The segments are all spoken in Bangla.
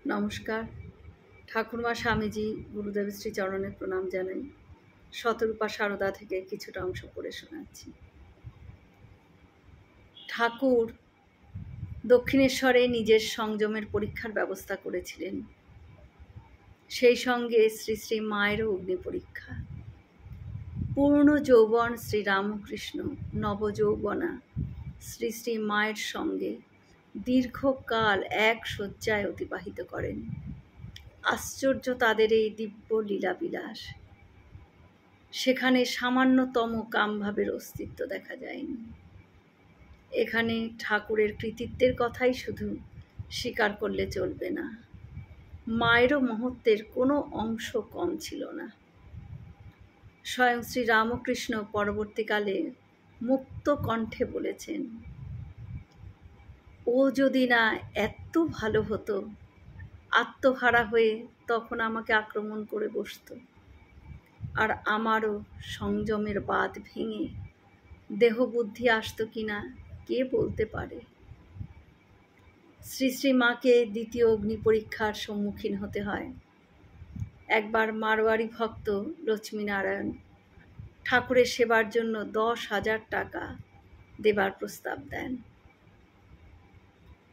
নমস্কার। ঠাকুরমা স্বামীজি গুরুদেবের শ্রীচরণে প্রণাম জানাই। শতরূপা সারদা থেকে কিছুটা অংশ পড়ে শোনাচ্ছি। ঠাকুর দক্ষিণেশ্বরে নিজের সংযমের পরীক্ষার ব্যবস্থা করেছিলেন। সেই সঙ্গে শ্রী শ্রী মায়েরও অগ্নি পরীক্ষা। পূর্ণ যৌবন শ্রী রামকৃষ্ণ নবযৌবনা শ্রী শ্রী মায়ের সঙ্গে দীর্ঘকাল এক শয্যায় অতিবাহিত করেন। আশ্চর্য তাদের এই দিব্য লীলাবিলাস। সেখানে সামান্যতম কামভাবের অস্তিত্ব দেখা যায়নি। এখানে ঠাকুরের কৃতিত্বের কথাই শুধু স্বীকার করলে চলবে না, মায়েরও মহত্বের কোনো অংশ কম ছিল না। স্বয়ং শ্রী রামকৃষ্ণ পরবর্তীকালে মুক্ত কণ্ঠে বলেছেন, ও যদি না এত ভালো হতো, আত্মহারা হয়ে তখন আমাকে আক্রমণ করে বসত, আর আমারও সংযমের বাঁধ ভেঙে দেহবুদ্ধি আসতো কিনা কে বলতে পারে। শ্রী শ্রী মাকে দ্বিতীয় অগ্নি পরীক্ষার সম্মুখীন হতে হয়। একবার মারোয়ারি ভক্ত লক্ষ্মীনারায়ণ ঠাকুরের সেবার জন্য 10,000 টাকা দেবার প্রস্তাব দেন।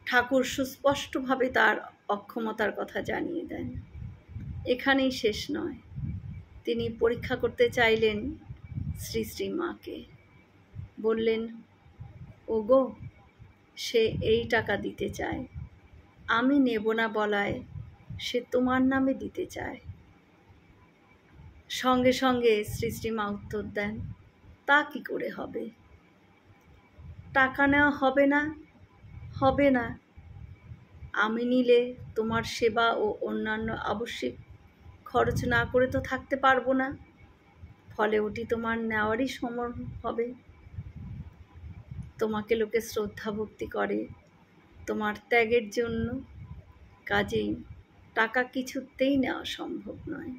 ঠাকুর সুস্পষ্টভাবে তার অক্ষমতার কথা জানিয়ে দেন। এখানেই শেষ নয়, তিনি পরীক্ষা করতে চাইলেন শ্রী শ্রী মাকে। বললেন, ওগো, সে এই টাকা দিতে চায়, আমি নেব না বলায় সে তোমার নামে দিতে চায়। সঙ্গে সঙ্গে শ্রী শ্রী মা উত্তর দেন, তা কি করে হবে? টাকা নেওয়া হবে না, হবে না। আমি নিলে তোমার সেবা ও অন্যান্য আবশ্যিক খরচ না করে তো থাকতে পারবো না, ফলে ওটি তোমার নেওয়ারই সময় হবে। তোমাকে লোকে শ্রদ্ধা ভক্তি করে তোমার ত্যাগের জন্য, কাজেই টাকা কিছুতেই নেওয়া সম্ভব নয়।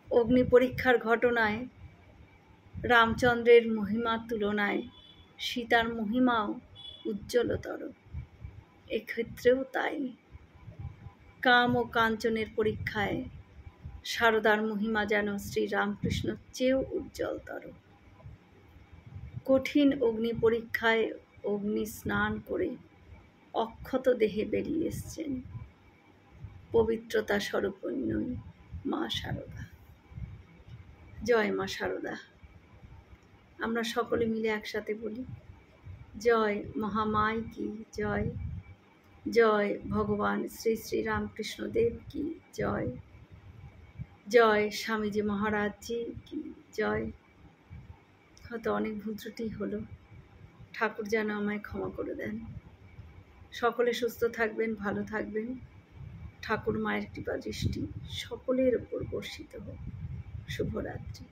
অগ্নি পরীক্ষার ঘটনায় রামচন্দ্রের মহিমার তুলনায় সীতার মহিমাও উজ্জ্বলতর। এক্ষেত্রেও তাই। কাম ও কাঞ্চনের পরীক্ষায় সারদার মহিমা যেন শ্রী রামকৃষ্ণর চেয়েও উজ্জ্বলতর। কঠিন অগ্নি পরীক্ষায় অগ্নি স্নান করে অক্ষত দেহে বেরিয়ে এসছেন পবিত্রতা স্বরূপিণী মা সারদা। জয় মা সারদা। আমরা সকলে মিলে একসাথে বলি, জয় মহামাই কি জয়, জয় ভগবান শ্রী শ্রী রামকৃষ্ণ দেব কি জয়, জয় স্বামীজি মহারাজজি কি জয়। হয়তো অনেক ভুল ত্রুটি হলো, ঠাকুর যেন আমায় ক্ষমা করে দেন। সকলে সুস্থ থাকবেন, ভালো থাকবেন। ঠাকুর মায়ের কৃপা দৃষ্টি সকলের ওপর বর্ষিত হোক। শুভরাত্রি।